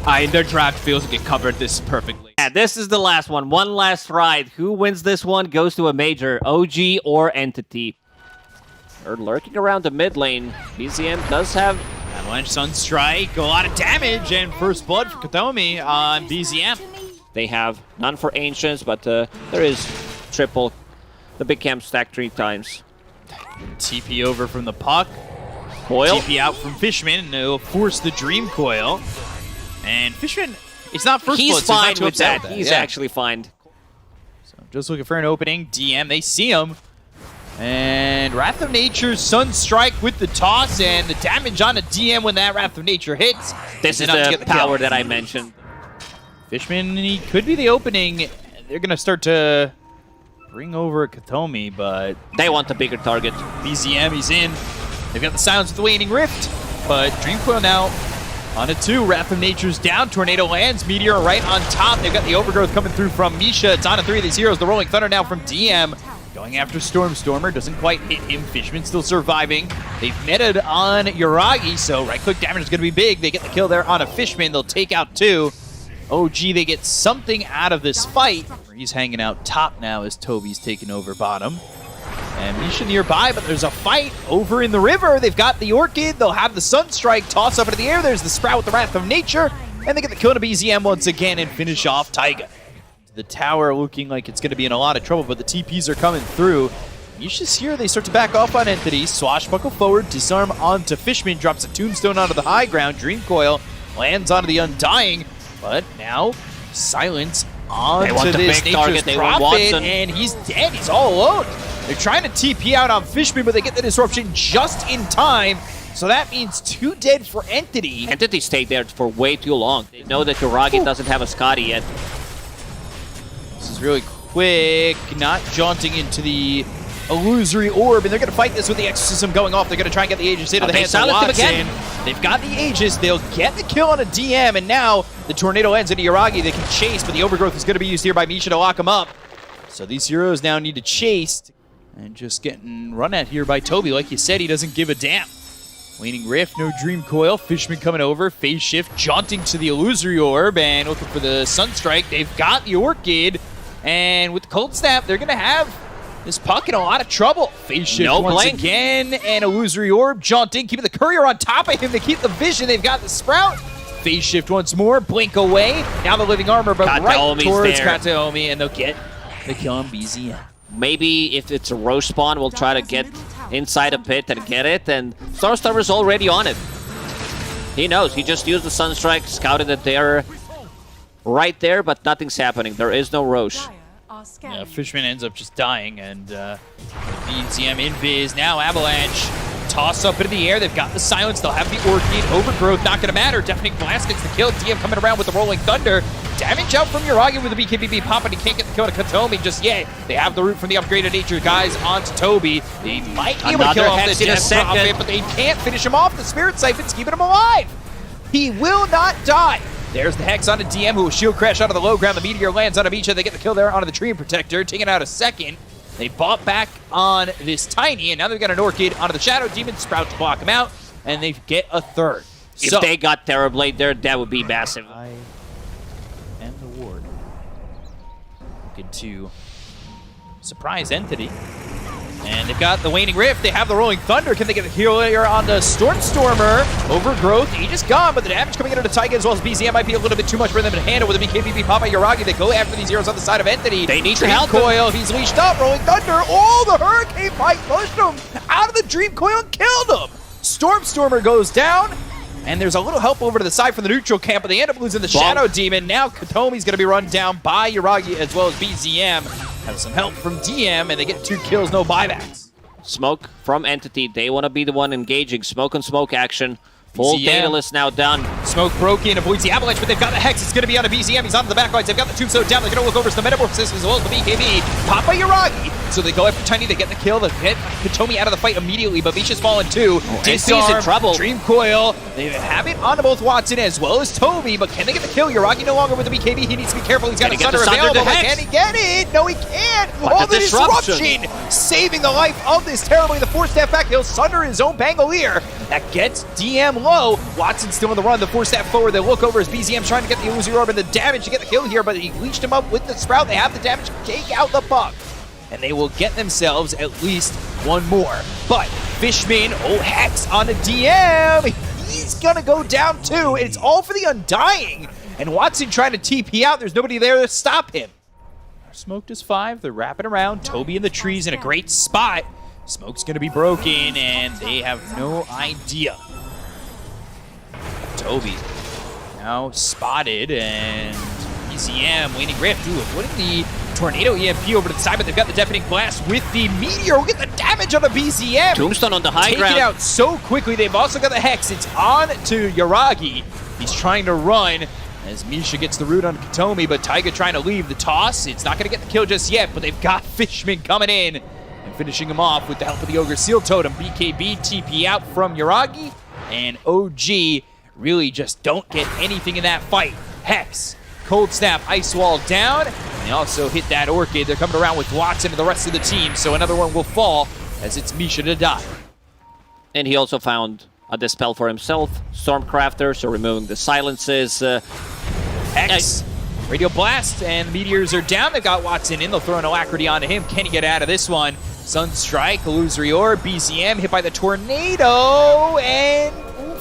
Their draft feels like it covered this perfectly. Yeah, this is the last one. One last ride. Who wins this one goes to a major, OG or Entity. They're lurking around the mid lane. BZM does have Avalanche Sunstrike, a lot of damage, and first blood for Katomi on BZM. They have none for Ancients, but there is triple. The big camp stack 3 times. TP over from the puck. Coil. TP out from Fishman, and it'll force the Dream Coil. And Fishman, it's not first blood, so fine he's not with too upset that. He's actually fine. So just looking for an opening. DM, they see him. And Wrath of Nature, Sunstrike with the toss, and the damage on a DM when that Wrath of Nature hits. This is the power that I mentioned. Fishman, he could be the opening. They're going to start to bring over Katomi, but they want the bigger target. BZM, he's in. They've got the silence with the Waning Rift, but Dream Coil now on a 2. Wrath of Nature's down. Tornado lands. Meteor right on top. They've got the overgrowth coming through from Misha. It's on a 3 of these heroes. The Rolling Thunder now from DM. Going after Stormer. Doesn't quite hit him. Fishman still surviving. They've meted on Yuragi, so right-click damage is going to be big. They get the kill there on a Fishman. They'll take out 2. OG, they get something out of this fight. He's hanging out top now as Toby's taking over bottom. And Misha nearby, but there's a fight over in the river. They've got the Orchid. They'll have the Sunstrike toss up into the air. There's the Sprout with the Wrath of Nature. And they get the kill to BZM once again and finish off Taiga. The tower looking like it's going to be in a lot of trouble, but the TPs are coming through. Misha's here. They start to back off on Entity. Swashbuckle forward. Disarm onto Fishman. Drops a Tombstone onto the high ground. Dream Coil lands onto the Undying. But now, silence onto this Nature's Prophet, and he's dead. He's all alone. They're trying to TP out on Fishman, but they get the disruption just in time. So that means 2 dead for Entity. Entity stayed there for way too long. They know that Yuragi doesn't have a Scotty yet. This is really quick, not jaunting into the Illusory Orb, and they're going to fight this with the Exorcism going off. They're going to try and get the Aegis into the hands of Watson. They've got the Aegis. They'll get the kill on a DM, and now the Tornado ends into Yuragi. They can chase, but the Overgrowth is going to be used here by Misha to lock him up. So these heroes now need to chase, and just getting run at here by Toby. Like you said, he doesn't give a damn. Waning Rift, no Dream Coil. Fishman coming over. Phase Shift, jaunting to the Illusory Orb, and looking for the Sunstrike. They've got the Orchid, and with the Cold Snap, they're going to have this puck in a lot of trouble. Phase Shift once again, and Illusory Orb jaunting, keeping the Courier on top of him. They keep the vision. They've got the Sprout. Phase Shift once more, blink away. Now the Living Armor, but right towards Kataomi, and they'll get the kill on BZM. Maybe if it's a Roche spawn, we'll try to get inside a pit and get it, and Starstarver's already on it. He knows. He just used the Sunstrike, scouted it there, right there, but nothing's happening. There is no Roche. Yeah, Fishman ends up just dying, and BZM invis. Now Avalanche toss up into the air. They've got the silence. They'll have the Orchid. Overgrowth, not going to matter. Deafening Blast gets the kill. DM coming around with the Rolling Thunder. Damage out from Yuragi with the BKBB pop, and he can't get the kill to Katomi just yet. They have the root from the upgraded Nature guys onto Toby. They might be able to kill off the Death Prophet, but they can't finish him off. The Spirit Siphon's keeping him alive. He will not die. There's the Hex onto DM, who will shield crash out of the low ground. The Meteor lands on Misha. They get the kill there onto the Tree Protector, taking out a second. They bought back on this Tiny, and now they've got an Orchid onto the Shadow Demon. Sprout to block him out, and they get a third. If they got Terrorblade there, that would be massive. And the Ward. Looking to surprise Entity. And they've got the Waning Rift. They have the Rolling Thunder. Can they get the heal here on the Stormer? Overgrowth. He just gone, but the damage coming into Taiga as well as BZM might be a little bit too much for them to handle with the BKBB pop by Yuragi. They go after these heroes on the side of Entity. They need to help Coil. He's leashed up. Rolling Thunder. Oh, the Hurricane Fight pushed him out of the Dream Coil and killed him. Stormer goes down. And there's a little help over to the side from the neutral camp, but they end up losing the Shadow Demon. Now Katomi's going to be run down by Yuragi as well as BZM. Have some help from DM, and they get 2 kills, no buybacks. Smoke from Entity. They want to be the one engaging. Smoke on smoke action. Full Daedalus now done. Smoke broken, avoids the Avalanche, but they've got the Hex. It's going to be on a BZM. He's on the back lines. They've got the Tombstone down. They're going to look over to the Metamorphosis as well as the BKB. Pop by Yuragi. So they go after Tiny. They get the kill. They get Katomi out of the fight immediately, but Misha's fallen too. Disarm, in trouble. Dream Coil. They have it onto both Watson as well as Toby, but can they get the kill? Yuragi no longer with the BKB. He needs to be careful. He's got a Thunder available, but can he get it? No, he can't. Oh, the disruption. Saving the life of this terribly. The 4-step back. He'll sunder his own Pangolier. That gets DM low. Watson still on the run, the 4-step forward. They look over as BZM trying to get the Uzi Orb and the damage to get the kill here, but he leashed him up with the Sprout. They have the damage to take out the buck. And they will get themselves at least one more. But Fishman, Hex on a DM. He's gonna go down too. It's all for the Undying. And Watson trying to TP out. There's nobody there to stop him. Smoked is 5. They're wrapping around. Toby in the trees in a great spot. Smoke's gonna be broken, and they have no idea. Toby now spotted, and BZM waning rift. Ooh, avoiding the tornado EMP over to the side, but they've got the deafening blast with the meteor. We'll get the damage on the BZM. Tombstone on the high Take ground. It out so quickly. They've also got the Hex. It's on to Yaragi. He's trying to run as Misha gets the root on Katomi, but Taiga trying to leave the toss. It's not going to get the kill just yet, but they've got Fishman coming in and finishing him off with the help of the Ogre Seal Totem. BKB TP out from Yaragi, and OG really just don't get anything in that fight. Hex, Cold Snap, Ice Wall down, and they also hit that Orchid. They're coming around with Watson and the rest of the team, so another one will fall as it's Misha to die. And he also found a Dispel for himself, Stormcrafter, so removing the silences. X, Radio Blast, and the Meteors are down. They've got Watson in. They'll throw an Alacrity onto him. Can he get out of this one? Sunstrike, Illusory Orb, BZM hit by the Tornado, and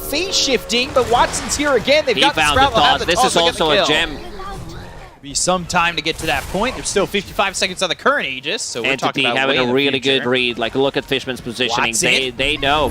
phase shifting, but Watson's here again. They've got the Sprout. This is also a gem. Be some time to get to that point. There's still 55 seconds on the current Aegis, so we're talking about having a really good future. read. Like, look at Fishman's positioning. Watson. They know.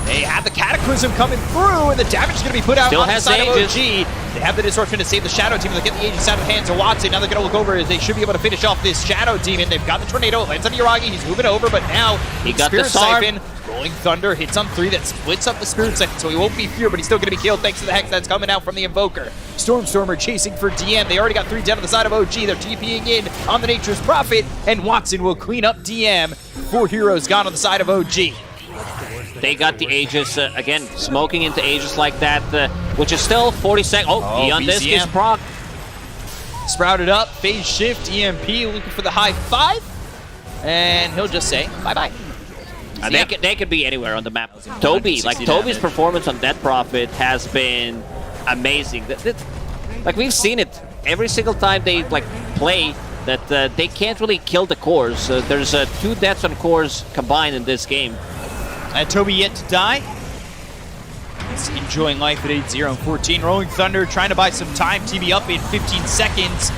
They have the Cataclysm coming through, and the damage is going to be put out on the side of OG. They have the Disruption to save the Shadow Demon. They get the Aegis out of the hands of Watson. Now they're going to look over as they should be able to finish off this Shadow Demon. They've got the Tornado. Lands on Yaragi. He's moving over, but now he got Spirit the Sarm. Siphon. Rolling Thunder hits on 3. That splits up the Spirit Siphon, so he won't be feared, but he's still going to be killed thanks to the Hex that's coming out from the Invoker. Stormstormer chasing for DM. They already got 3 down on the side of OG. They're TPing in on the Nature's Prophet, and Watson will clean up DM. 4 heroes gone on the side of OG. They got the Aegis, again, smoking into Aegis like that, which is still 40 seconds. Oh, Beyond this is proc. Sprouted up, phase shift, EMP, looking for the high 5, and he'll just say bye-bye. They could be anywhere on the map. Toby's performance on Dead Prophet has been amazing. Like, we've seen it every single time they play, that they can't really kill the cores. There's 2 deaths on cores combined in this game. And Toby yet to die. He's enjoying life at 8-0 and 14. Rolling Thunder trying to buy some time. TB up in 15 seconds.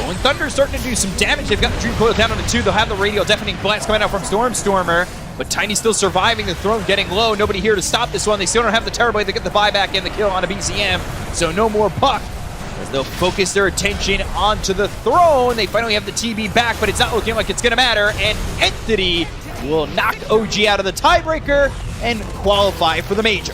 Rolling Thunder starting to do some damage. They've got the Dream Coil down on the 2. They'll have the Radial Deafening Blast coming out from Stormstormer. But Tiny still surviving. The throne getting low. Nobody here to stop this one. They still don't have the Terrorblade. They get the buyback and the kill on a BZM. So no more puck. As they'll focus their attention onto the throne. They finally have the TB back, but it's not looking like it's going to matter. And Entity will knock OG out of the tiebreaker and qualify for the major.